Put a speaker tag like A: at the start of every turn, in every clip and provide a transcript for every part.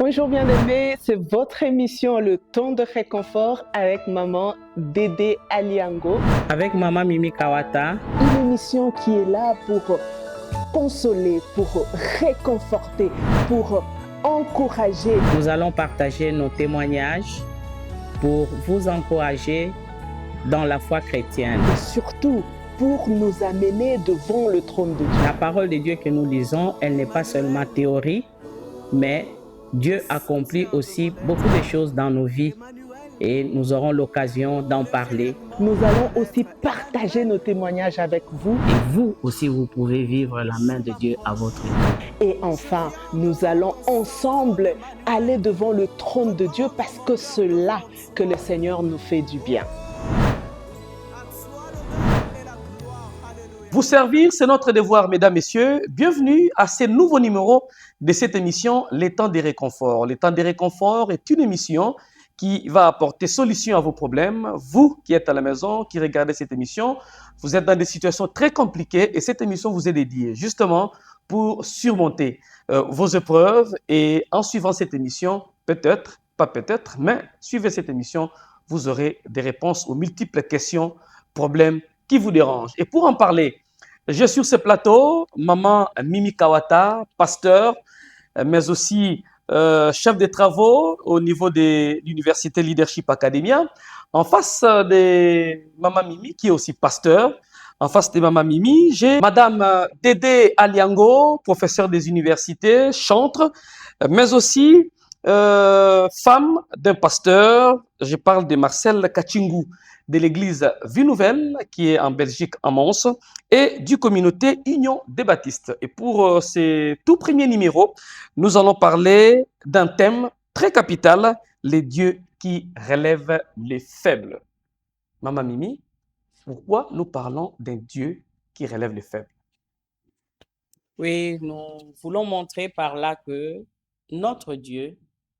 A: Bonjour bien-aimés, c'est votre émission Le Temps de Réconfort avec maman Dédé Aliango.
B: Avec maman Mimi Kawata.
A: Une émission qui est là pour consoler, pour réconforter, pour encourager.
B: Nous allons partager nos témoignages pour vous encourager dans la foi chrétienne.
A: Et surtout, pour nous amener devant le trône de Dieu.
B: La parole de Dieu que nous lisons, elle n'est pas seulement théorie, mais Dieu accomplit aussi beaucoup de choses dans nos vies et nous aurons l'occasion d'en parler.
A: Nous allons aussi partager nos témoignages avec vous.
B: Et vous aussi, vous pouvez vivre la main de Dieu à votre vie.
A: Et enfin, nous allons ensemble aller devant le trône de Dieu parce que c'est là que le Seigneur nous fait du bien.
C: Vous servir, c'est notre devoir, mesdames, messieurs. Bienvenue à ce nouveau numéro de cette émission, Les Temps des Réconforts. Les Temps des Réconforts est une émission qui va apporter solution à vos problèmes. Vous qui êtes à la maison, qui regardez cette émission, vous êtes dans des situations très compliquées et cette émission vous est dédiée justement pour surmonter vos épreuves. Et en suivant cette émission, peut-être, pas peut-être, mais suivez cette émission, vous aurez des réponses aux multiples questions, problèmes qui vous dérangent. Et pour en parler, j'ai sur ce plateau maman Mimi Kawata, pasteur, mais aussi chef de travaux au niveau de l'Université Leadership Academia. En face de maman Mimi, qui est aussi pasteur, en face de maman Mimi, j'ai madame Dédé Aliango, professeure des universités, chantre, mais aussi femme d'un pasteur. Je parle de Marcel Kachingou, de l'église Vie Nouvelle, qui est en Belgique, à Mons, et du communauté Union des Baptistes. Et pour ce tout premier numéro, nous allons parler d'un thème très capital, les dieux qui relèvent les faibles. Maman Mimi, pourquoi nous parlons d'un Dieu qui relève les faibles?
B: Oui, nous voulons montrer par là que notre Dieu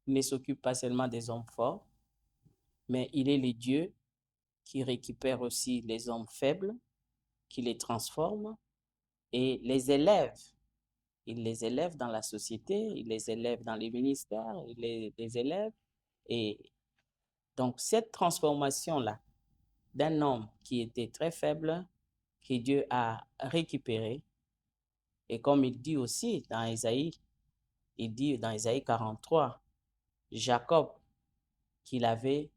B: ne s'occupe pas seulement des hommes forts, mais il est le Dieu qui récupère aussi les hommes faibles, qui les transforme et les élève. Il les élève dans la société, il les élève dans les ministères, il les élève. Et donc, cette transformation-là d'un homme qui était très faible, que Dieu a récupéré, et comme il dit aussi dans Isaïe, il dit dans Isaïe 43, Jacob qu'il avait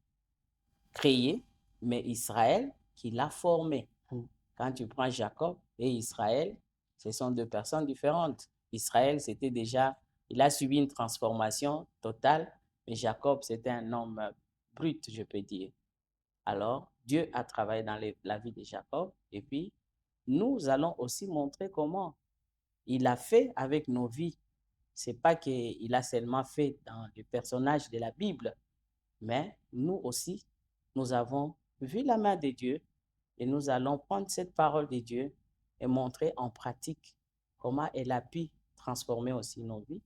B: créé, mais Israël qui l'a formé. Quand tu prends Jacob et Israël, ce sont deux personnes différentes. Israël, c'était déjà, il a subi une transformation totale, mais Jacob, c'était un homme brut, je peux dire. Alors, Dieu a travaillé dans la vie de Jacob, et puis, nous allons aussi montrer comment il a fait avec nos vies. Ce n'est pas qu'il a seulement fait dans le personnage de la Bible, mais nous aussi, nous avons vu la main de Dieu et nous allons prendre cette parole de Dieu et montrer en pratique comment elle a pu transformer aussi nos vies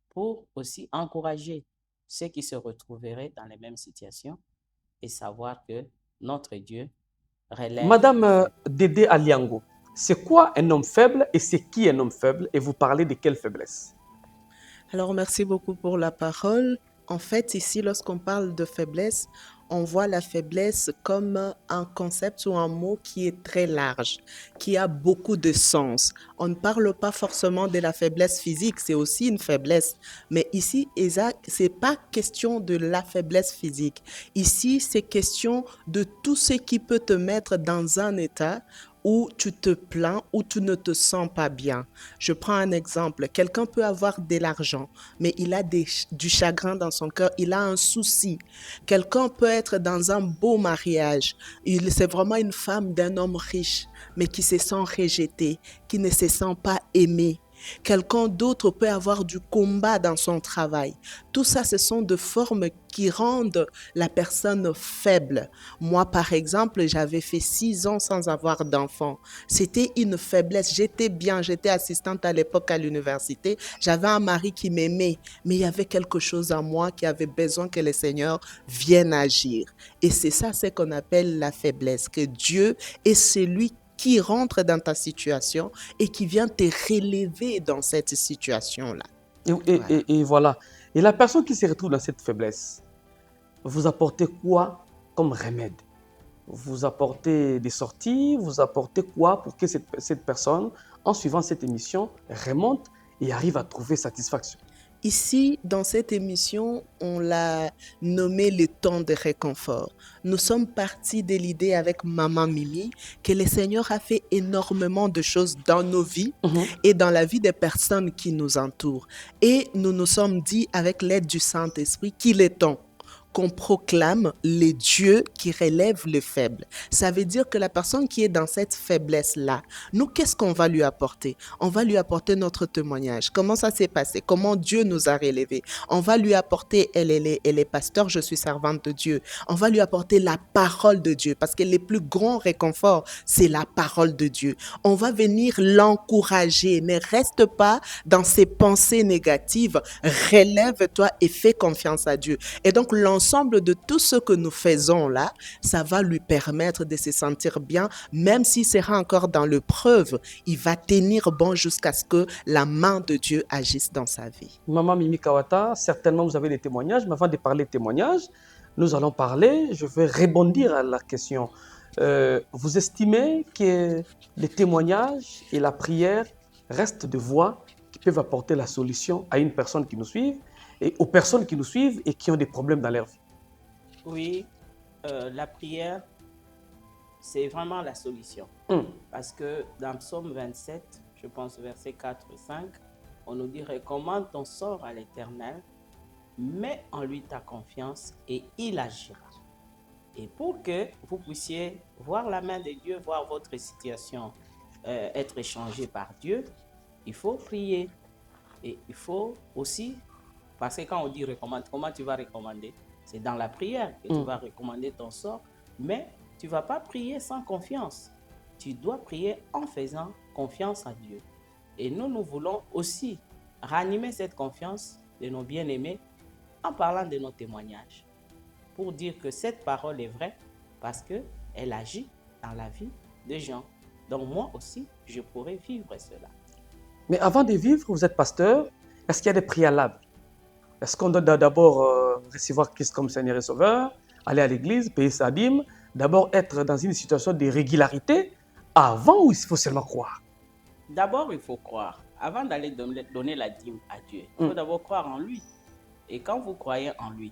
B: pour aussi encourager ceux qui se retrouveraient dans les mêmes situations et savoir que notre Dieu relève.
C: Madame Dédé Aliango, c'est quoi un homme faible et c'est qui un homme faible et vous parlez de quelle faiblesse?
D: Alors, merci beaucoup pour la parole. En fait, ici, lorsqu'on parle de faiblesse, on voit la faiblesse comme un concept ou un mot qui est très large, qui a beaucoup de sens. On ne parle pas forcément de la faiblesse physique, c'est aussi une faiblesse. Mais ici, Isaac, c'est pas question de la faiblesse physique. Ici, c'est question de tout ce qui peut te mettre dans un état où tu te plains, où tu ne te sens pas bien. Je prends un exemple. Quelqu'un peut avoir de l'argent, mais il a du chagrin dans son cœur, il a un souci. Quelqu'un peut être dans un beau mariage. C'est vraiment une femme d'un homme riche, mais qui se sent rejeté, qui ne se sent pas aimé. Quelqu'un d'autre peut avoir du combat dans son travail. Tout ça, ce sont des formes qui rendent la personne faible. Moi, par exemple, j'avais fait 6 ans sans avoir d'enfant. C'était une faiblesse. J'étais bien, j'étais assistante à l'époque à l'université. J'avais un mari qui m'aimait, mais il y avait quelque chose en moi qui avait besoin que le Seigneur vienne agir. Et c'est ça, ce qu'on appelle la faiblesse, que Dieu est celui qui rentre dans ta situation et qui vient te relever dans cette situation-là.
C: Et voilà. Et la personne qui se retrouve dans cette faiblesse, vous apportez quoi comme remède? Vous apportez des sorties, vous apportez quoi pour que cette personne, en suivant cette émission, remonte et arrive à trouver satisfaction?
D: Ici, dans cette émission, on l'a nommé le temps de réconfort. Nous sommes partis de l'idée avec Maman Mimi que le Seigneur a fait énormément de choses dans nos vies et dans la vie des personnes qui nous entourent. Et nous nous sommes dit, avec l'aide du Saint-Esprit, qu'il est temps qu'on proclame les dieux qui relèvent les faibles. Ça veut dire que la personne qui est dans cette faiblesse-là, nous, qu'est-ce qu'on va lui apporter? On va lui apporter notre témoignage. Comment ça s'est passé? Comment Dieu nous a relevés? On va lui apporter, elle est pasteur, je suis servante de Dieu. On va lui apporter la parole de Dieu parce que le plus grand réconfort, c'est la parole de Dieu. On va venir l'encourager. Ne reste pas dans ses pensées négatives. Relève-toi et fais confiance à Dieu. Et donc, l'ensemble de tout ce que nous faisons là, ça va lui permettre de se sentir bien, même s'il sera encore dans l'épreuve, il va tenir bon jusqu'à ce que la main de Dieu agisse dans sa vie.
C: Maman Mimi Kawata, certainement vous avez des témoignages, mais avant de parler de témoignages, nous allons parler, je vais rebondir à la question. Vous estimez que les témoignages et la prière restent des voies qui peuvent apporter la solution à une personne qui nous suit et aux personnes qui nous suivent et qui ont des problèmes dans leur vie?
B: Oui, la prière, c'est vraiment la solution. Parce que dans Psaume 27, je pense versets 4 et 5, on nous dit « Recommande ton sort à l'Éternel, mets en lui ta confiance et il agira. » Et pour que vous puissiez voir la main de Dieu, voir votre situation être échangée par Dieu, il faut prier. Et il faut aussi, parce que quand on dit recommande, comment tu vas recommander? C'est dans la prière que tu vas recommander ton sort, mais tu ne vas pas prier sans confiance. Tu dois prier en faisant confiance à Dieu. Et nous voulons aussi ranimer cette confiance de nos bien-aimés en parlant de nos témoignages, pour dire que cette parole est vraie parce qu'elle agit dans la vie des gens. Donc moi aussi, je pourrais vivre cela.
C: Mais avant de vivre, vous êtes pasteur, est-ce qu'il y a des préalables? Est-ce qu'on doit d'abord recevoir Christ comme Seigneur et Sauveur, aller à l'église, payer sa dîme, d'abord être dans une situation de régularité avant, ou il faut seulement croire?
B: D'abord, il faut croire. Avant d'aller donner la dîme à Dieu, il faut d'abord croire en lui. Et quand vous croyez en lui,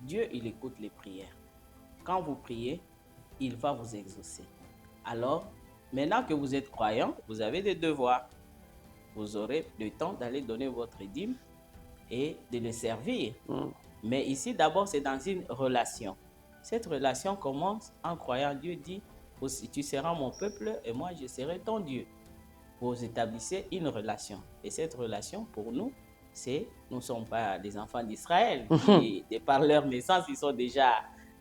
B: Dieu, il écoute les prières. Quand vous priez, il va vous exaucer. Alors, maintenant que vous êtes croyant, vous avez des devoirs. Vous aurez le temps d'aller donner votre dîme et de le servir. Mais ici, d'abord, c'est dans une relation. Cette relation commence en croyant. Dieu dit, aussi, tu seras mon peuple et moi, je serai ton Dieu. Vous établissez une relation. Et cette relation, pour nous, c'est, nous ne sommes pas des enfants d'Israël qui, de par leur naissance, ils sont déjà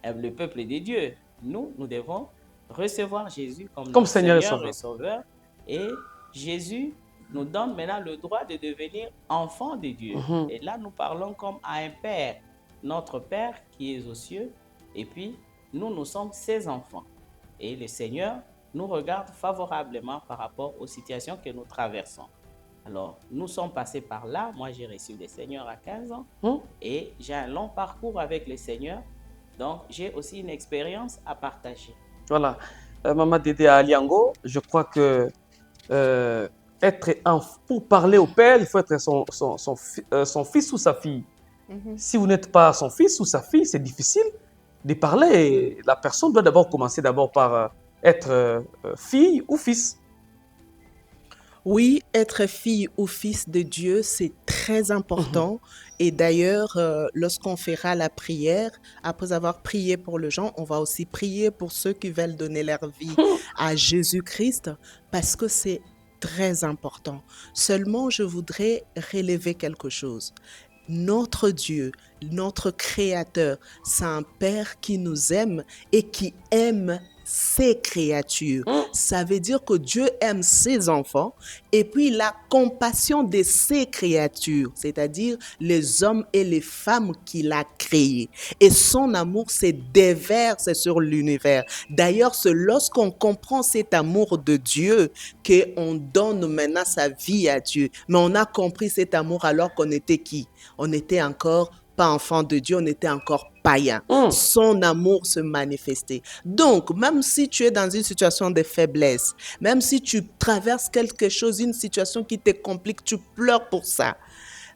B: le peuple de Dieu. Nous devons recevoir Jésus comme notre
C: Seigneur
B: et Sauveur. Et Jésus nous donne maintenant le droit de devenir enfants de Dieu. Et là, nous parlons comme à un Père, notre Père qui est aux cieux. Et puis, nous sommes ses enfants. Et le Seigneur nous regarde favorablement par rapport aux situations que nous traversons. Alors, nous sommes passés par là. Moi, j'ai reçu le Seigneur à 15 ans. Et j'ai un long parcours avec le Seigneur. Donc, j'ai aussi une expérience à partager.
C: Voilà. Maman Dédé Aliango, je crois que pour parler au Père, il faut être son fils ou sa fille. Si vous n'êtes pas son fils ou sa fille, c'est difficile de parler. Et la personne doit d'abord commencer par être fille ou fils.
D: Oui, être fille ou fils de Dieu, c'est très important. Et d'ailleurs, lorsqu'on fera la prière, après avoir prié pour les gens, on va aussi prier pour ceux qui veulent donner leur vie à Jésus-Christ, parce que c'est très important. Seulement, je voudrais relever quelque chose. Notre Dieu, notre Créateur, c'est un Père qui nous aime et qui aime ses créatures. Ça veut dire que Dieu aime ses enfants et puis il a compassion de ses créatures, c'est-à-dire les hommes et les femmes qu'il a créés. Et son amour se déverse sur l'univers. D'ailleurs, c'est lorsqu'on comprend cet amour de Dieu qu'on donne maintenant sa vie à Dieu. Mais on a compris cet amour alors qu'on était qui? On était encore pas enfant de Dieu, on était encore païen. Son amour se manifestait. Donc, même si tu es dans une situation de faiblesse, même si tu traverses quelque chose, une situation qui te complique, tu pleures pour ça.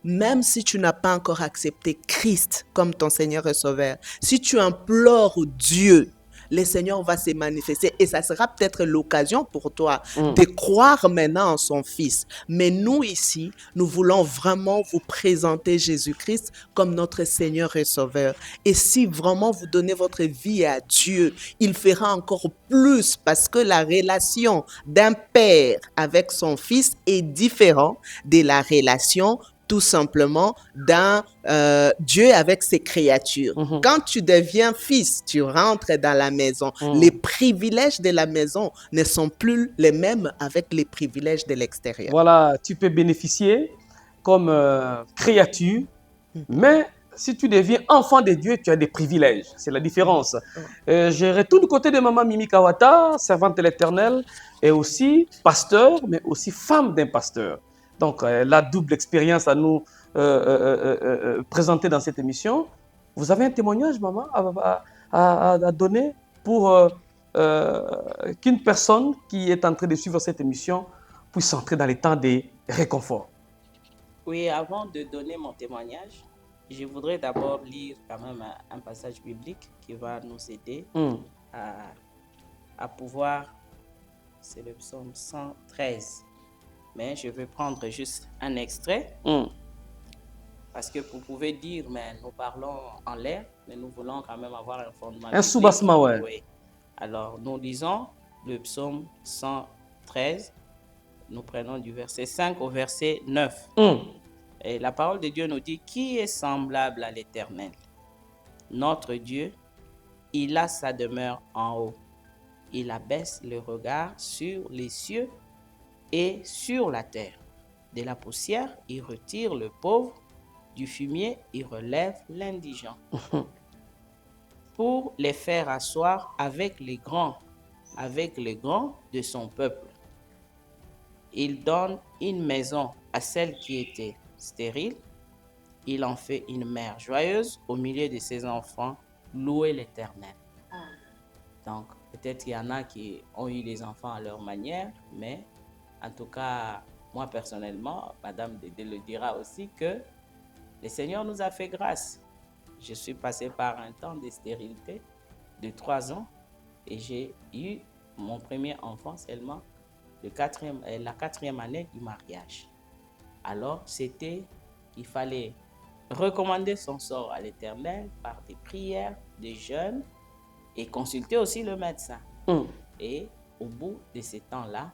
D: Même si tu n'as pas encore accepté Christ comme ton Seigneur et Sauveur, si tu implores Dieu, le Seigneur va se manifester et ça sera peut-être l'occasion pour toi de croire maintenant en son Fils. Mais nous ici, nous voulons vraiment vous présenter Jésus-Christ comme notre Seigneur et Sauveur. Et si vraiment vous donnez votre vie à Dieu, il fera encore plus parce que la relation d'un père avec son fils est différente de la relation tout simplement dans Dieu avec ses créatures. Quand tu deviens fils, tu rentres dans la maison. Les privilèges de la maison ne sont plus les mêmes avec les privilèges de l'extérieur.
C: Voilà, tu peux bénéficier comme créature, mais si tu deviens enfant de Dieu, tu as des privilèges. C'est la différence. Je retourne du côté de Maman Mimi Kawata, servante de l'Éternel, et aussi pasteur, mais aussi femme d'un pasteur. Donc, la double expérience à nous présenter dans cette émission. Vous avez un témoignage, maman, à donner pour qu'une personne qui est en train de suivre cette émission puisse entrer dans les temps de réconfort.
B: Oui, avant de donner mon témoignage, je voudrais d'abord lire quand même un passage biblique qui va nous aider à pouvoir, c'est le psaume 113. Mais je vais prendre juste un extrait, parce que vous pouvez dire, mais nous parlons en l'air, mais nous voulons quand même avoir un fondement.
C: Un soubassement, ouais.
B: Oui. Alors, nous lisons le psaume 113, nous prenons du verset 5 au verset 9. Et la parole de Dieu nous dit, qui est semblable à l'Éternel? Notre Dieu, il a sa demeure en haut. Il abaisse le regard sur les cieux et sur la terre. De la poussière, il retire le pauvre, du fumier, il relève l'indigent. Pour les faire asseoir avec les grands de son peuple. Il donne une maison à celle qui était stérile. Il en fait une mère joyeuse au milieu de ses enfants. Louez l'Éternel. Donc, peut-être qu'il y en a qui ont eu des enfants à leur manière, mais en tout cas, moi personnellement, Madame Dédé le dira aussi, que le Seigneur nous a fait grâce. Je suis passé par un temps de stérilité de 3 ans et j'ai eu mon premier enfant seulement la 4e année du mariage. Alors, il fallait recommander son sort à l'Éternel par des prières, des jeûnes et consulter aussi le médecin. Et au bout de ces temps-là,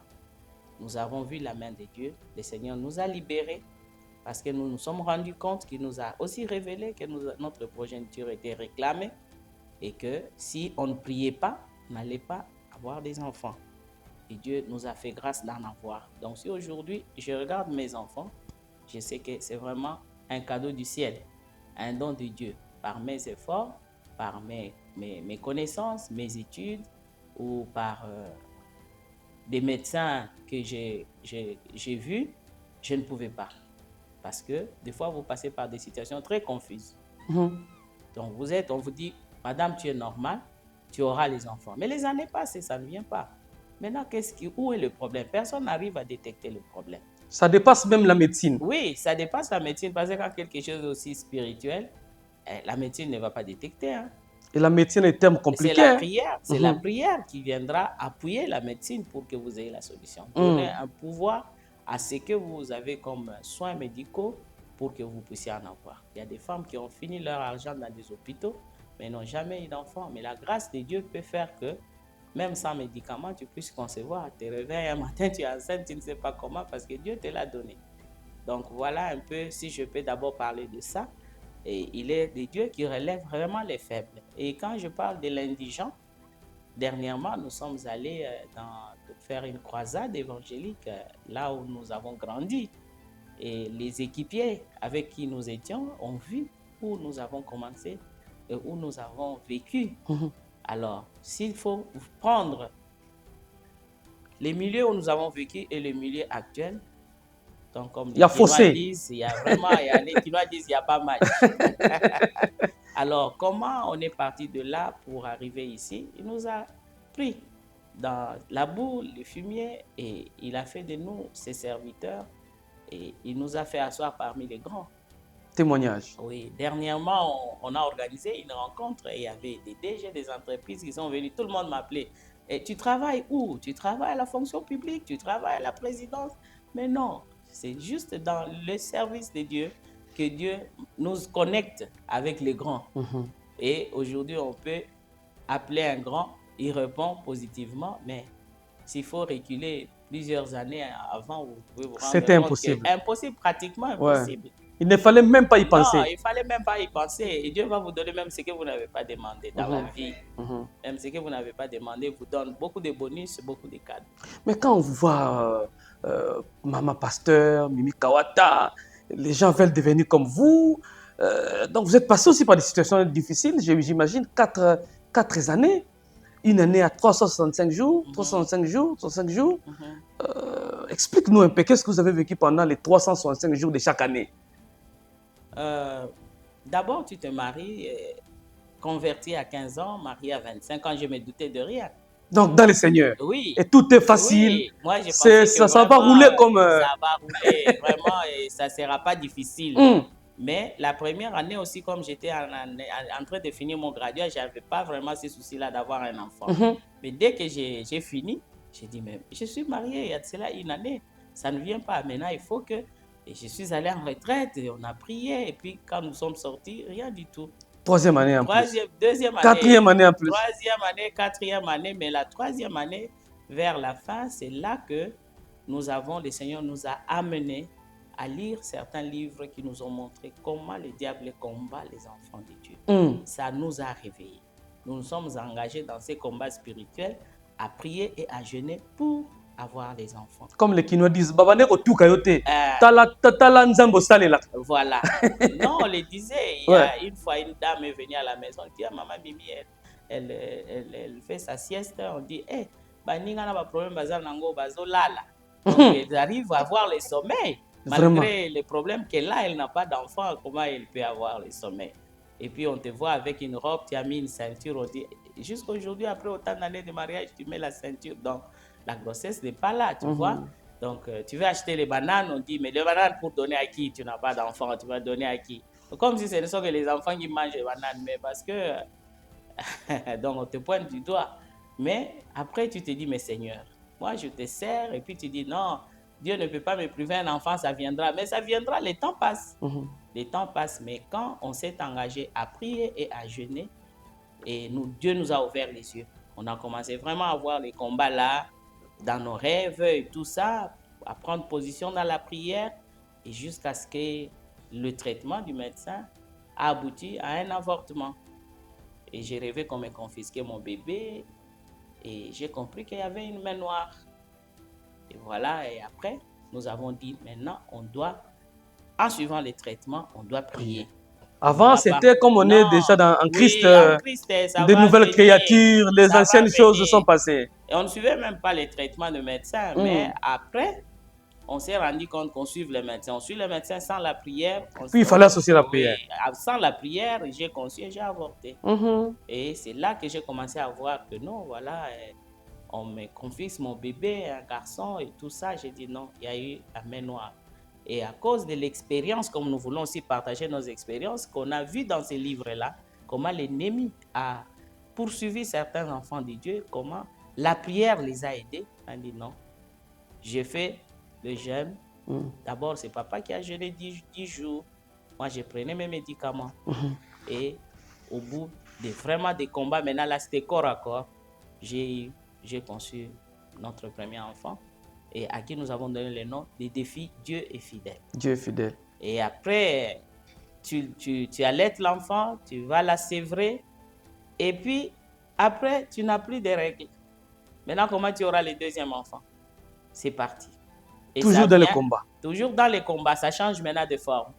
B: nous avons vu la main de Dieu. Le Seigneur nous a libérés parce que nous nous sommes rendus compte qu'il nous a aussi révélé que notre progéniture était réclamée et que si on ne priait pas, on n'allait pas avoir des enfants. Et Dieu nous a fait grâce d'en avoir. Donc si aujourd'hui je regarde mes enfants, je sais que c'est vraiment un cadeau du ciel, un don de Dieu, par mes efforts, par mes connaissances, mes études ou par des médecins que j'ai vus, je ne pouvais pas. Parce que des fois, vous passez par des situations très confuses. Donc, on vous dit, madame, tu es normale, tu auras les enfants. Mais les années passent et ça ne vient pas. Maintenant, où est le problème? Personne n'arrive à détecter le problème.
C: Ça dépasse même la médecine.
B: Oui, ça dépasse la médecine parce que quand quelque chose aussi spirituel, la médecine ne va pas détecter.
C: Et la médecine est un terme compliqué.
B: C'est la prière. C'est la prière qui viendra appuyer la médecine pour que vous ayez la solution. Donner un pouvoir à ce que vous avez comme soins médicaux pour que vous puissiez en avoir. Il y a des femmes qui ont fini leur argent dans des hôpitaux, mais n'ont jamais eu d'enfants. Mais la grâce de Dieu peut faire que, même sans médicaments, tu puisses concevoir. Tu te réveilles un matin, tu es enceinte, tu ne sais pas comment, parce que Dieu te l'a donné. Donc voilà un peu, si je peux d'abord parler de ça. Et il est des dieux qui relèvent vraiment les faibles. Et quand je parle de l'indigent, dernièrement, nous sommes allés faire une croisade évangélique là où nous avons grandi. Et les équipiers avec qui nous étions ont vu où nous avons commencé et où nous avons vécu. Alors, s'il faut prendre les milieux où nous avons vécu et les milieux actuels, donc comme
C: Il y a fossé.
B: disent, il y a vraiment, les Quinois disent, il n'y a pas match. Alors, comment on est parti de là pour arriver ici? Il nous a pris dans la boue, le fumier, et il a fait de nous ses serviteurs, et il nous a fait asseoir parmi les grands.
C: Témoignage.
B: Oui, dernièrement, on a organisé une rencontre et il y avait des DG des entreprises qui sont venus. Tout le monde m'appelait. Et tu travailles où? Tu travailles à la fonction publique? Tu travailles à la présidence? Mais non, c'est juste dans le service de Dieu que Dieu nous connecte avec les grands. Et aujourd'hui, on peut appeler un grand, il répond positivement, mais s'il faut reculer plusieurs années avant, vous pouvez vous rendre
C: C'était
B: compte
C: impossible.
B: que impossible, pratiquement impossible.
C: Il ne fallait même pas y penser.
B: Non, il ne fallait même pas y penser. Et Dieu va vous donner même ce que vous n'avez pas demandé dans la vie. Même ce que vous n'avez pas demandé vous donne beaucoup de bonus, beaucoup de cadeaux.
C: Mais quand on vous voit, Maman Pasteur, Mimi Kawata, les gens veulent devenir comme vous. Donc vous êtes passé aussi par des situations difficiles, j'imagine, 4 années. Une année à 365 jours, 365 jours, 365 jours. Explique-nous un peu, qu'est-ce que vous avez vécu pendant les 365 jours de chaque année?
B: D'abord, tu te maries, converti à 15 ans, marié à 25 ans, je me doutais de rien.
C: Donc, dans le Seigneur.
B: Oui.
C: Et tout est facile.
B: Oui. Moi, je pensais que
C: ça va rouler comme...
B: Ça va rouler, vraiment, et ça ne sera pas difficile. Mais la première année aussi, comme j'étais en train de finir mon graduat, je n'avais pas vraiment ce souci-là d'avoir un enfant. Mais dès que j'ai fini, j'ai dit, mais je suis mariée il y a de cela une année. Ça ne vient pas. Maintenant, il faut que... Et je suis allé en retraite, et on a prié, et puis quand nous sommes sortis, rien du tout.
C: Troisième année en plus.
B: Deuxième année.
C: Quatrième année en plus.
B: Troisième année, quatrième année, mais la troisième année, vers la fin, c'est là que le Seigneur nous a amenés à lire certains livres qui nous ont montré comment le diable combat les enfants de Dieu. Ça nous a réveillés. Nous nous sommes engagés dans ces combats spirituels à prier et à jeûner pour avoir les enfants.
C: Comme les Quinois disent, Babaneko tout kayote, tala nzambo salela.
B: Voilà. Non, on le disait. Il y a une fois, une dame est venue à la maison, elle dit, maman Mimi, elle fait sa sieste. On dit, hé, baninga na ba problème bazar nango bazolala. Donc, elle arrive à avoir le sommeil. Malgré les problèmes qu'elle a, elle n'a pas d'enfant. Comment elle peut avoir le sommeil? Et puis, on te voit avec une robe, tu as mis une ceinture. On dit, jusqu'aujourd'hui, après autant d'années de mariage, tu mets la ceinture. Donc, la grossesse n'est pas là, tu vois. Donc, tu veux acheter les bananes, on dit, mais les bananes pour donner à qui? Tu n'as pas d'enfant, tu vas donner à qui? Donc, comme si ce ne sont que les enfants qui mangent les bananes, mais parce que... donc, on te pointe du doigt. Mais après, tu te dis, mais Seigneur, moi, je te sers. Et puis, tu dis, non, Dieu ne peut pas me priver un enfant, ça viendra. Mais ça viendra, le temps passe. Le temps passe, mais quand on s'est engagé à prier et à jeûner, et Dieu nous a ouvert les yeux. On a commencé vraiment à voir les combats là, dans nos rêves et tout ça, à prendre position dans la prière, et jusqu'à ce que le traitement du médecin a abouti à un avortement. Et j'ai rêvé qu'on me confisquait mon bébé, et j'ai compris qu'il y avait une main noire. Et voilà, et après, nous avons dit, maintenant, on doit, en suivant les traitements, on doit prier.
C: Avant, c'était comme on est déjà en Christ, de nouvelles créatures, les anciennes choses sont passées.
B: Et on ne suivait même pas les traitements de médecins, mais après, on s'est rendu compte qu'on suit les médecins. On suit les médecins sans la prière.
C: Puis il fallait associer la prière.
B: Sans la prière, j'ai conçu et j'ai avorté. Et c'est là que j'ai commencé à voir que non, voilà, on me confisque mon bébé, un garçon et tout ça. J'ai dit non, il y a eu la main noire. Et à cause de l'expérience, comme nous voulons aussi partager nos expériences, qu'on a vues dans ces livres-là, comment l'ennemi a poursuivi certains enfants de Dieu, comment la prière les a aidés. On dit non, j'ai fait le jeûne. D'abord, c'est papa qui a jeûné 10 jours. Moi, je prenais mes médicaments. Et au bout de vraiment des combats, maintenant là, c'était corps à corps, j'ai conçu notre premier enfant, et à qui nous avons donné le nom des défis Dieu est fidèle.
C: Dieu est fidèle.
B: Et après, tu allaites l'enfant, tu vas la sévrer, et puis Après, tu n'as plus de règles. Maintenant, comment tu auras le deuxième enfant? C'est parti. Et
C: Toujours
B: ça
C: dans le
B: vient-
C: combat.
B: Toujours dans les combats, ça change maintenant de forme.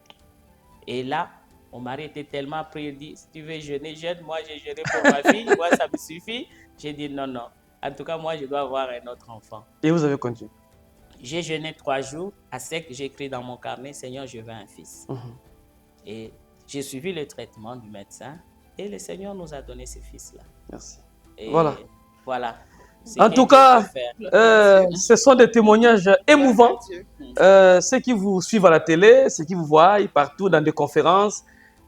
B: Et là, mon mari était tellement pris, il dit, si tu veux jeûner, jeûne, moi j'ai jeûné pour ma fille, moi ça me suffit. J'ai dit non, non. En tout cas, moi je dois avoir un autre enfant.
C: Et vous avez continué.
B: J'ai jeûné 3 jours, à sec, j'ai écrit dans mon carnet, Seigneur, je veux un fils. Et j'ai suivi le traitement du médecin et le Seigneur nous a donné ce fils-là.
C: Merci.
B: Et
C: Voilà.
B: Voilà. Ce
C: En
B: que
C: tout
B: Dieu
C: cas,
B: peut faire.
C: ce sont des témoignages émouvants. Ceux qui vous suivent à la télé, ceux qui vous voient partout dans des conférences,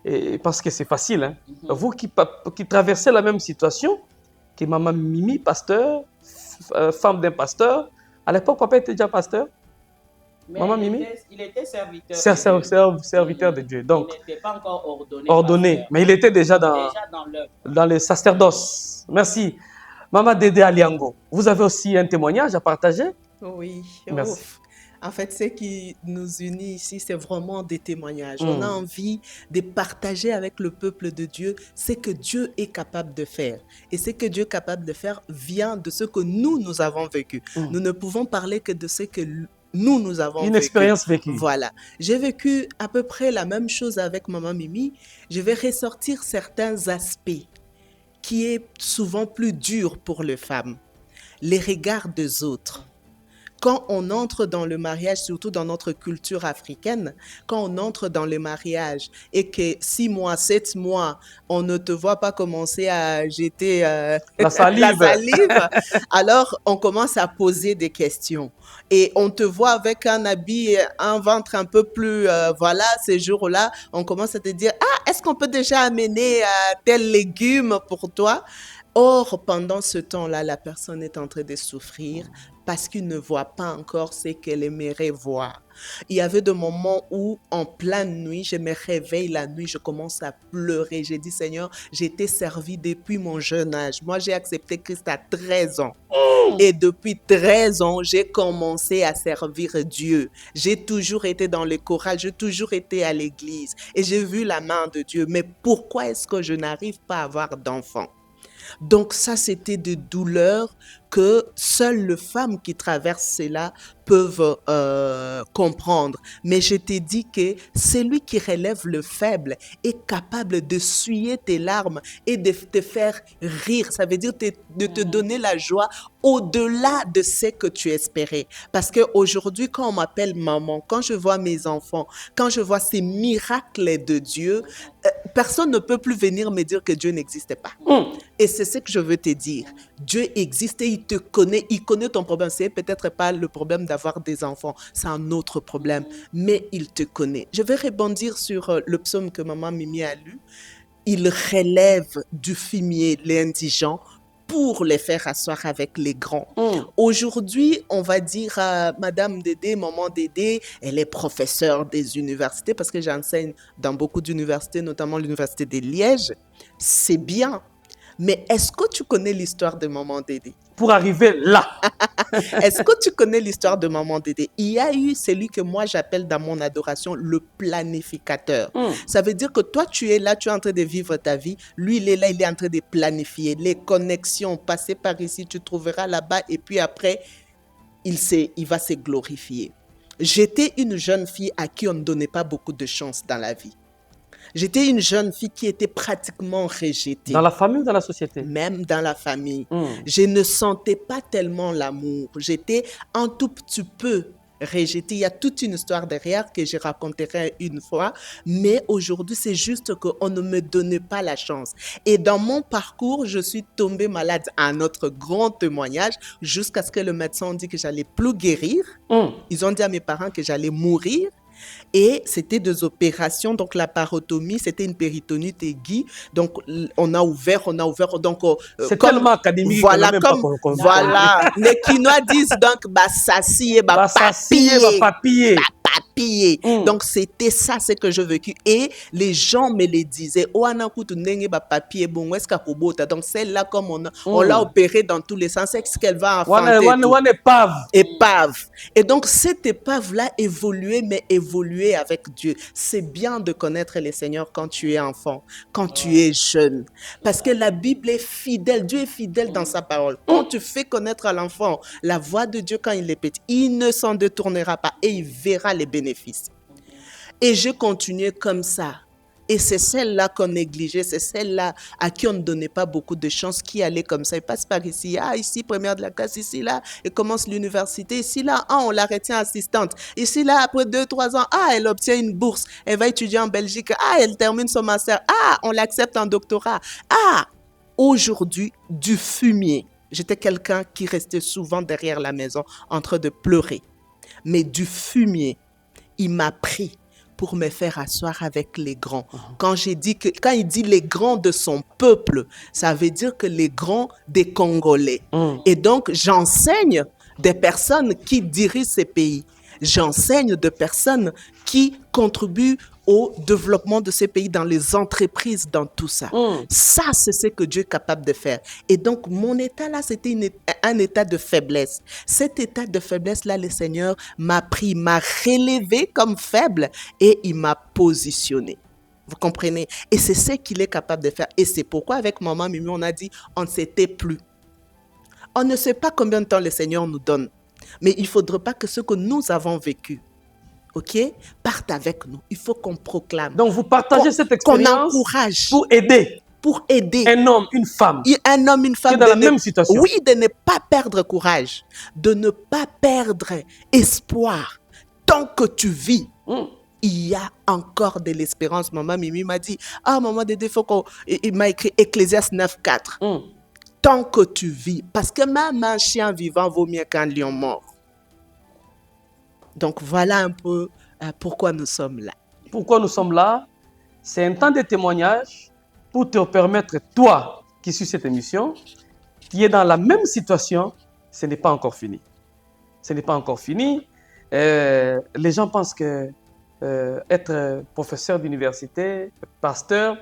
C: et parce que c'est facile. Hein. Vous qui traversez la même situation que maman Mimi, pasteur, femme d'un pasteur. À l'époque, papa était déjà pasteur.
B: Mais
C: Maman
B: il
C: Mimi
B: était- il était serviteur.
C: serviteur de Dieu. Donc,
B: il n'était pas encore ordonné.
C: ordonné.
B: pasteur.
C: Mais il était déjà
B: Déjà dans l'œuvre.
C: dans le sacerdoce. Merci. Maman Dédé Aliango, vous avez aussi un témoignage à partager?
D: Oui.
C: Merci.
D: Ouf. En fait, ce qui nous unit ici, c'est vraiment des témoignages. On a envie de partager avec le peuple de Dieu ce que Dieu est capable de faire. Et ce que Dieu est capable de faire vient de ce que nous avons vécu. Nous ne pouvons parler que de ce que nous avons
C: Une
D: vécu.
C: expérience vécue.
D: Voilà. J'ai vécu à peu près la même chose avec maman Mimi. Je vais ressortir certains aspects qui est souvent plus dur pour les femmes. Les regards des autres. Quand on entre dans le mariage, surtout dans notre culture africaine, quand on entre dans le mariage et que 6 mois, 7 mois, on ne te voit pas commencer à jeter
C: La salive.
D: alors on commence à poser des questions. Et on te voit avec un habit, un ventre un peu plus, voilà, ces jours-là, on commence à te dire, ah, est-ce qu'on peut déjà amener tel légume pour toi? Or, pendant ce temps-là, la personne est en train de souffrir parce qu'il ne voit pas encore ce qu'elle aimerait voir. Il y avait des moments où, en pleine nuit, je me réveille la nuit, je commence à pleurer. J'ai dit, Seigneur, j'ai été servi depuis mon jeune âge. Moi, j'ai accepté Christ à 13 ans. Et depuis 13 ans, j'ai commencé à servir Dieu. J'ai toujours été dans le choral, j'ai toujours été à l'église. Et j'ai vu la main de Dieu. Mais pourquoi est-ce que je n'arrive pas à avoir d'enfant? Donc ça, c'était des douleurs que seules les femmes qui traversent cela peuvent comprendre. Mais je t'ai dit que celui qui relève le faible est capable de suyer tes larmes et de te faire rire. Ça veut dire de te donner la joie au-delà de ce que tu espérais. Parce qu'aujourd'hui, quand on m'appelle maman, quand je vois mes enfants, quand je vois ces miracles de Dieu, personne ne peut plus venir me dire que Dieu n'existe pas. Et c'est ce que je veux te dire. Dieu existe et il te connaît, il connaît ton problème. C'est peut-être pas le problème d'avoir des enfants, c'est un autre problème, mais il te connaît. Je vais rebondir sur le psaume que maman Mimi a lu. Il relève du fumier les indigents pour les faire asseoir avec les grands. Aujourd'hui, on va dire à Madame Dédé, Maman Dédé, elle est professeure des universités parce que j'enseigne dans beaucoup d'universités, notamment l'université de Liège. C'est bien. Mais est-ce que tu connais l'histoire de Maman Dédé?
C: Pour arriver là.
D: Est-ce que tu connais l'histoire de Maman Dédé? Il y a eu celui que moi j'appelle dans mon adoration le planificateur. Ça veut dire que toi tu es là, tu es en train de vivre ta vie. Lui il est là, il est en train de planifier. Les connexions, passer par ici, tu trouveras là-bas et puis après, il va se glorifier. J'étais une jeune fille à qui on ne donnait pas beaucoup de chance dans la vie. J'étais une jeune fille qui était pratiquement rejetée.
C: Dans la famille ou dans la société?
D: Même dans la famille. Je ne sentais pas tellement l'amour. J'étais un tout petit peu rejetée. Il y a toute une histoire derrière que je raconterai une fois. Mais aujourd'hui, c'est juste qu'on ne me donnait pas la chance. Et dans mon parcours, je suis tombée malade. Un autre grand témoignage, jusqu'à ce que le médecin dit que j'allais plus guérir. Ils ont dit à mes parents que j'allais mourir. Et c'était des opérations, donc la parotomie, c'était une péritonite aiguë. Donc, on a ouvert. Donc,
C: c'est tellement académique.
D: Voilà, voilà. Les Quinois disent donc, bah, ça, si, bah, papier. éparpillé. Donc, c'était ça, c'est que j'ai vécu. Et les gens me le disaient. Papier, bon, est-ce donc, celle-là, comme on l'a opérée dans tous les sens, est-ce qu'elle va enfanter
C: One épave.
D: Épave. Et donc, cette épave-là évoluait, mais évoluait avec Dieu. C'est bien de connaître les Seigneurs quand tu es enfant, quand tu es jeune. Parce que la Bible est fidèle. Dieu est fidèle dans sa parole. Quand tu fais connaître à l'enfant la voix de Dieu quand il est petit, il ne s'en détournera pas et il verra les bénéfices. Et je continuais comme ça. Et c'est celle-là qu'on négligeait, c'est celle-là à qui on ne donnait pas beaucoup de chance, qui allait comme ça. Il passe par ici, ici, première de la classe, ici, là, et commence l'université. Ici, là, on la retient assistante. Ici, là, après 2-3 ans, elle obtient une bourse. Elle va étudier en Belgique. Elle termine son master. On l'accepte en doctorat. Aujourd'hui, du fumier. J'étais quelqu'un qui restait souvent derrière la maison en train de pleurer. Mais du fumier, il m'a pris pour me faire asseoir avec les grands. Quand il dit les grands de son peuple, ça veut dire que les grands des Congolais. Et donc, j'enseigne des personnes qui dirigent ces pays. J'enseigne des personnes qui contribuent au développement de ces pays dans les entreprises, dans tout ça. Ça, c'est ce que Dieu est capable de faire. Et donc, mon état là, c'était un état de faiblesse. Cet état de faiblesse-là, le Seigneur m'a pris, m'a relevé comme faible et il m'a positionné. Vous comprenez? Et c'est ce qu'il est capable de faire. Et c'est pourquoi, avec maman Mimi, on a dit, on ne s'était plus. On ne sait pas combien de temps le Seigneur nous donne. Mais il ne faudrait pas que ce que nous avons vécu, parte avec nous. Il faut qu'on proclame.
C: Donc, vous partagez cette expérience
D: qu'on encourage
C: pour aider un homme, une femme
D: qui est dans
C: la même situation.
D: Oui, de ne pas perdre courage, de ne pas perdre espoir. Tant que tu vis, il y a encore de l'espérance. Maman Mimi m'a dit, maman Dédé, il m'a écrit Ecclésiaste 9:4. Tant que tu vis, parce que même un chien vivant vaut mieux qu'un lion mort. Donc voilà un peu pourquoi nous sommes là.
C: Pourquoi nous sommes là? C'est un temps de témoignage pour te permettre, toi qui suis cette émission, qui est dans la même situation, ce n'est pas encore fini. Ce n'est pas encore fini. Les gens pensent que être professeur d'université, pasteur,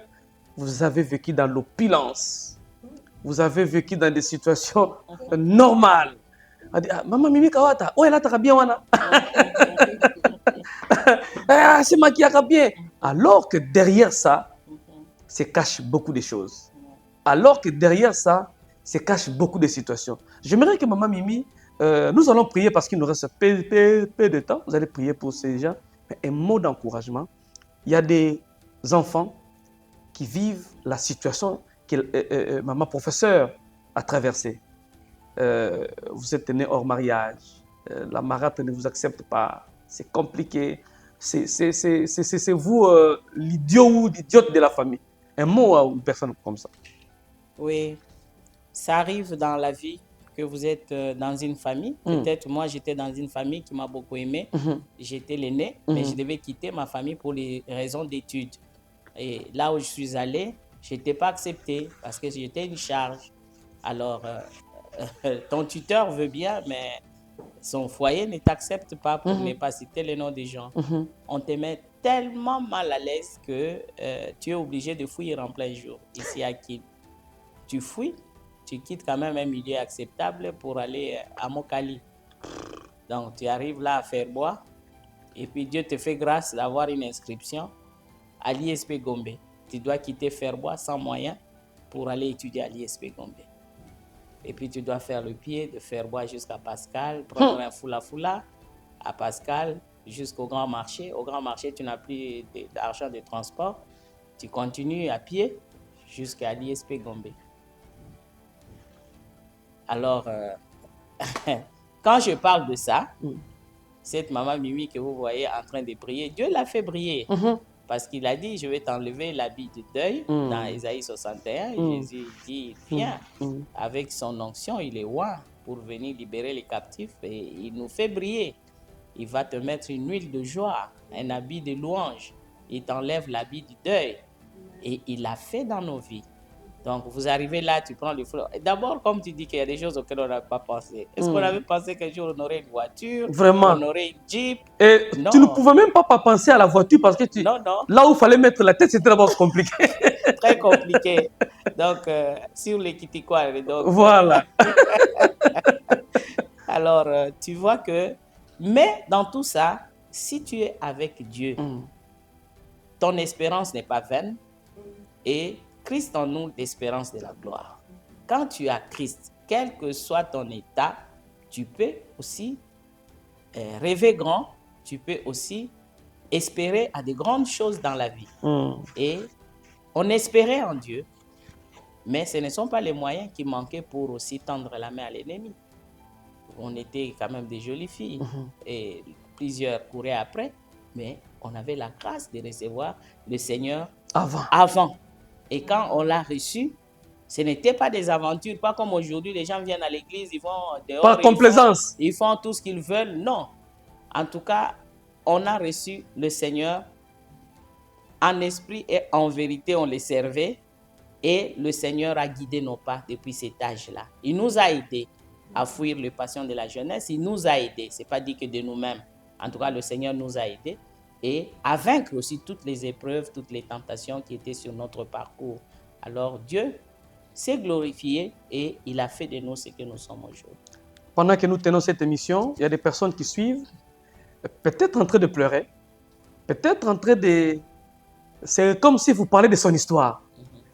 C: vous avez vécu dans l'opulence. Vous avez vécu dans des situations normales. Maman Mimi Kawata, elle a bien wana. C'est moi qui a bien. Alors que derrière ça, se cache beaucoup de choses. Alors que derrière ça, se cache beaucoup de situations. J'aimerais que maman Mimi, nous allons prier parce qu'il nous reste peu de temps. Vous allez prier pour ces gens. Mais un mot d'encouragement. Il y a des enfants qui vivent la situation que maman professeur a traversée. Vous êtes né hors mariage. La marâtre ne vous accepte pas. C'est compliqué. C'est vous l'idiot ou l'idiote de la famille. Un mot à une personne comme ça.
B: Oui, ça arrive dans la vie que vous êtes dans une famille. Peut-être moi, j'étais dans une famille qui m'a beaucoup aimé. J'étais l'aîné, mais je devais quitter ma famille pour les raisons d'études. Et là où je suis allé, je n'étais pas accepté parce que j'étais une charge. Alors, ton tuteur veut bien, mais son foyer ne t'accepte pas pour ne pas citer les noms des gens. On te met tellement mal à l'aise que tu es obligé de fuir en plein jour. Ici à Kine, tu fuis, tu quittes quand même un milieu acceptable pour aller à Mokali. Donc, tu arrives là à Ferbois et puis Dieu te fait grâce d'avoir une inscription à l'ISP Gombe. Tu dois quitter Ferbois sans moyens pour aller étudier à l'ISP Gombe. Et puis tu dois faire le pied de Ferbois jusqu'à Pascal, prendre un foula à Pascal jusqu'au Grand Marché. Au Grand Marché, tu n'as plus d'argent de transport. Tu continues à pied jusqu'à l'ISP Gombe. Alors, quand je parle de ça, cette maman Mimi que vous voyez en train de prier, Dieu l'a fait briller. Parce qu'il a dit, je vais t'enlever l'habit de deuil dans Ésaïe 61. Jésus dit, viens. Avec son onction, il est oint pour venir libérer les captifs et il nous fait briller. Il va te mettre une huile de joie, un habit de louange. Il t'enlève l'habit du deuil. Et il l'a fait dans nos vies. Donc, vous arrivez là, tu prends le flot. D'abord, comme tu dis qu'il y a des choses auxquelles on n'a pas pensé. Est-ce qu'on avait pensé qu'un jour on aurait une voiture,
C: Vraiment.
B: on aurait une Jeep?
C: Et
B: Non.
C: tu ne pouvais même pas penser à la voiture parce que
B: Non.
C: là où il fallait mettre la tête, c'était d'abord compliqué.
B: Très compliqué. Donc, sur les Kitikois. Donc,
C: Voilà.
B: alors, tu vois que, mais dans tout ça, si tu es avec Dieu, ton espérance n'est pas vaine et Christ en nous, l'espérance de la gloire. Quand tu as Christ, quel que soit ton état, tu peux aussi rêver grand, tu peux aussi espérer à de grandes choses dans la vie. Et on espérait en Dieu, mais ce ne sont pas les moyens qui manquaient pour aussi tendre la main à l'ennemi. On était quand même des jolies filles et plusieurs couraient après, mais on avait la grâce de recevoir le Seigneur avant. Et quand on l'a reçu, ce n'était pas des aventures, pas comme aujourd'hui, les gens viennent à l'église, ils vont dehors.
C: Par complaisance.
B: Ils font tout ce qu'ils veulent. Non. En tout cas, on a reçu le Seigneur en esprit et en vérité, on le servait. Et le Seigneur a guidé nos pas depuis cet âge-là. Il nous a aidés à fuir les passions de la jeunesse. Il nous a aidés. Ce n'est pas dit que de nous-mêmes. En tout cas, le Seigneur nous a aidés et à vaincre aussi toutes les épreuves, toutes les tentations qui étaient sur notre parcours. Alors Dieu s'est glorifié et il a fait de nous ce que nous sommes aujourd'hui.
C: Pendant que nous tenons cette émission, il y a des personnes qui suivent, peut-être en train de pleurer, peut-être en train de... C'est comme si vous parlez de son histoire.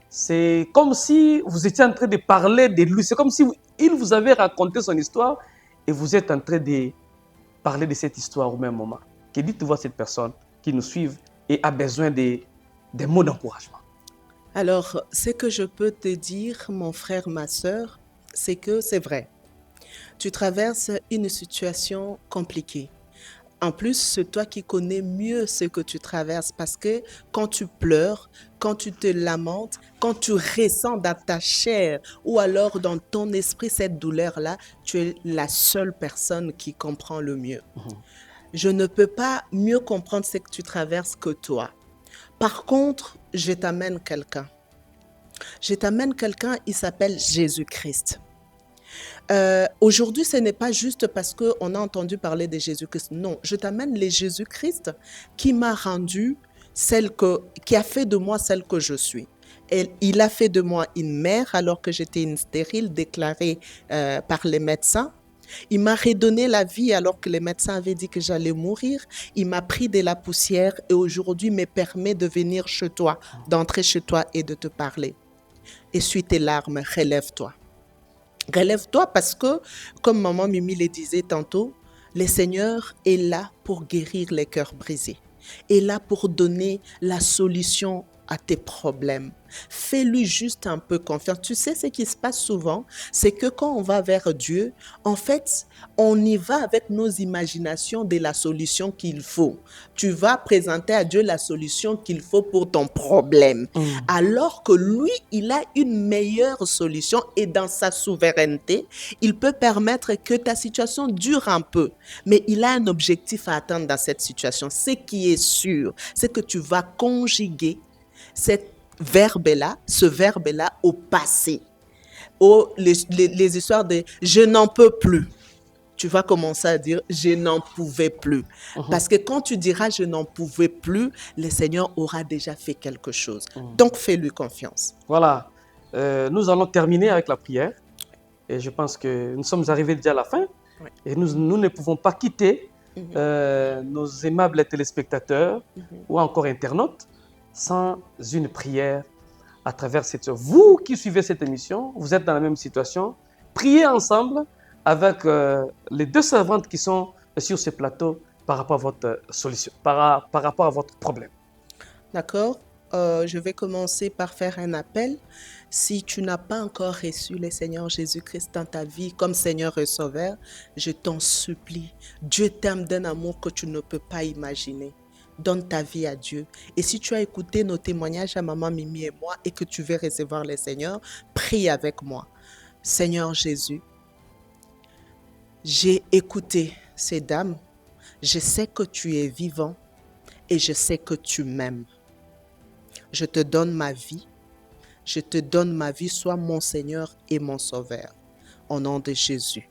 C: C'est comme si vous étiez en train de parler de lui. C'est comme si il vous avait raconté son histoire et vous êtes en train de parler de cette histoire au même moment. Que dites-vous à cette personne qui nous suit et a besoin des mots d'encouragement?
D: Alors, ce que je peux te dire, mon frère, ma sœur, c'est que c'est vrai. Tu traverses une situation compliquée. En plus, c'est toi qui connais mieux ce que tu traverses parce que quand tu pleures, quand tu te lamentes, quand tu ressens dans ta chair ou alors dans ton esprit cette douleur-là, tu es la seule personne qui comprend le mieux. Je ne peux pas mieux comprendre ce que tu traverses que toi. Par contre, je t'amène quelqu'un. Il s'appelle Jésus-Christ. Aujourd'hui, ce n'est pas juste parce qu'on a entendu parler de Jésus-Christ. Non, je t'amène le Jésus-Christ qui m'a rendu qui a fait de moi celle que je suis. Et il a fait de moi une mère alors que j'étais une stérile déclarée par les médecins. Il m'a redonné la vie alors que les médecins avaient dit que j'allais mourir. Il m'a pris de la poussière et aujourd'hui me permet de venir chez toi, d'entrer chez toi et de te parler. Essuie tes larmes, relève-toi. Relève-toi parce que, comme maman Mimi le disait tantôt, le Seigneur est là pour guérir les cœurs brisés, est là pour donner la solution à tes problèmes. Fais-lui juste un peu confiance. Tu sais, ce qui se passe souvent, c'est que quand on va vers Dieu, en fait, on y va avec nos imaginations de la solution qu'il faut. Tu vas présenter à Dieu la solution qu'il faut pour ton problème. Alors que lui, il a une meilleure solution et dans sa souveraineté, il peut permettre que ta situation dure un peu. Mais il a un objectif à atteindre dans cette situation. Ce qui est sûr, c'est que tu vas conjuguer ce verbe-là au passé. Les histoires de « je n'en peux plus ». Tu vas commencer à dire « je n'en pouvais plus ». Parce que quand tu diras « je n'en pouvais plus », le Seigneur aura déjà fait quelque chose. Donc, fais-lui confiance.
C: Voilà. Nous allons terminer avec la prière. Et je pense que nous sommes arrivés déjà à la fin.
D: Oui.
C: Et nous ne pouvons pas quitter nos aimables téléspectateurs ou encore internautes sans une prière à travers cette... Vous qui suivez cette émission, vous êtes dans la même situation. Priez ensemble avec les deux servantes qui sont sur ce plateau par rapport à votre solution, par rapport à votre problème.
D: D'accord. Je vais commencer par faire un appel. Si tu n'as pas encore reçu le Seigneur Jésus-Christ dans ta vie comme Seigneur et Sauveur, je t'en supplie. Dieu t'aime d'un amour que tu ne peux pas imaginer. Donne ta vie à Dieu. Et si tu as écouté nos témoignages à Maman Mimi et moi et que tu veux recevoir le Seigneur, prie avec moi. Seigneur Jésus, j'ai écouté ces dames. Je sais que tu es vivant et je sais que tu m'aimes. Je te donne ma vie. Je te donne ma vie, sois mon Seigneur et mon Sauveur. Au nom de Jésus.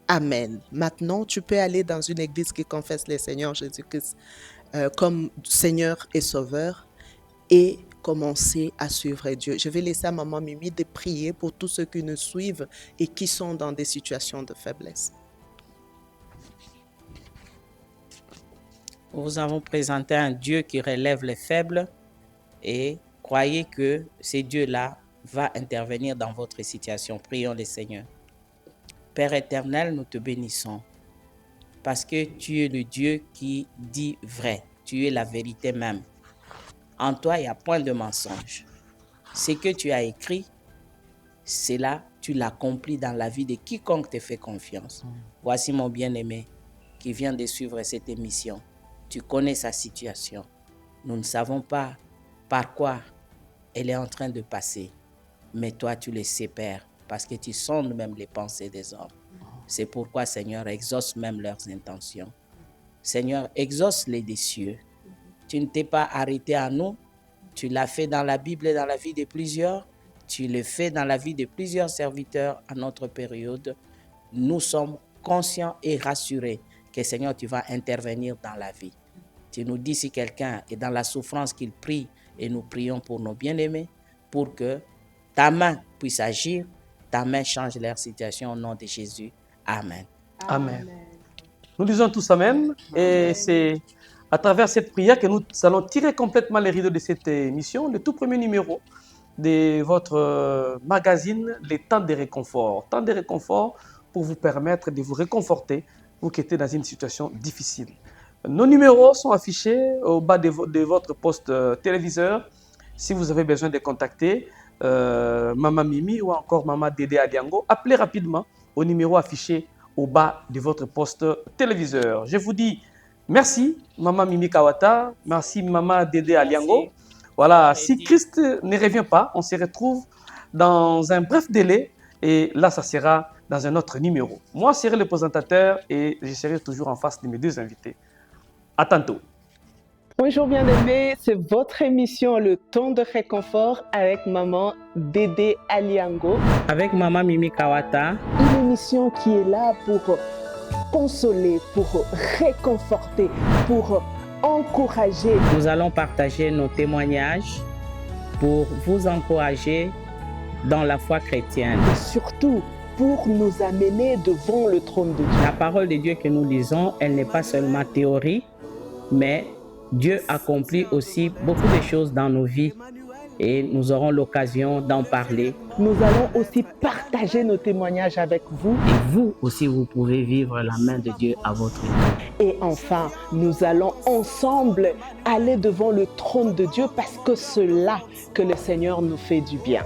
D: Amen. Maintenant, tu peux aller dans une église qui confesse le Seigneur Jésus-Christ comme Seigneur et Sauveur et commencer à suivre Dieu. Je vais laisser à Maman Mimi de prier pour tous ceux qui nous suivent et qui sont dans des situations de faiblesse.
B: Nous avons présenté un Dieu qui relève les faibles et croyez que ce Dieu-là va intervenir dans votre situation. Prions le Seigneur. Père éternel, nous te bénissons parce que tu es le Dieu qui dit vrai. Tu es la vérité même. En toi, il n'y a point de mensonge. Ce que tu as écrit, c'est là, tu l'accomplis dans la vie de quiconque te fait confiance. Voici mon bien-aimé qui vient de suivre cette émission. Tu connais sa situation. Nous ne savons pas par quoi elle est en train de passer. Mais toi, tu le sais, Père, parce que tu sondes même les pensées des hommes. C'est pourquoi, Seigneur, exauce même leurs intentions. Seigneur, exauce-les des cieux. Tu ne t'es pas arrêté à nous. Tu l'as fait dans la Bible et dans la vie de plusieurs. Tu le fais dans la vie de plusieurs serviteurs à notre période. Nous sommes conscients et rassurés que, Seigneur, tu vas intervenir dans la vie. Tu nous dis si quelqu'un est dans la souffrance qu'il prie et nous prions pour nos bien-aimés pour que ta main puisse agir, ta main change leur situation au nom de Jésus. Amen.
C: Amen. Nous disons tous Amen. Et c'est à travers cette prière que nous allons tirer complètement les rideaux de cette émission, le tout premier numéro de votre magazine, Les Temps de Réconfort. Temps de réconfort pour vous permettre de vous réconforter, vous qui êtes dans une situation difficile. Nos numéros sont affichés au bas de votre poste téléviseur. Si vous avez besoin de contacter Maman Mimi ou encore Maman Dédé Aliango, appelez rapidement au numéro affiché au bas de votre poste téléviseur. Je vous dis merci Maman Mimi Kawata, merci Maman Dédé Aliango.
B: Merci.
C: Voilà, si Christ ne revient pas, on se retrouve dans un bref délai et là, ça sera dans un autre numéro. Moi, je serai le présentateur et je serai toujours en face de mes deux invités. À tantôt.
A: Bonjour bien-aimés, c'est votre émission Le Temps de Réconfort avec Maman Dédé Aliango.
B: Avec Maman Mimi Kawata,
A: Une émission qui est là pour consoler, pour réconforter, pour encourager.
B: nous allons partager nos témoignages pour vous encourager dans la foi chrétienne.
A: Et surtout pour nous amener devant le trône de Dieu.
B: La parole de Dieu que nous lisons, elle n'est pas seulement théorie, mais Dieu accomplit aussi beaucoup de choses dans nos vies et nous aurons l'occasion d'en parler.
A: Nous allons aussi partager nos témoignages avec vous.
B: Et vous aussi, vous pouvez vivre la main de Dieu à votre vie.
A: Et enfin, nous allons ensemble aller devant le trône de Dieu parce que c'est là que le Seigneur nous fait du bien.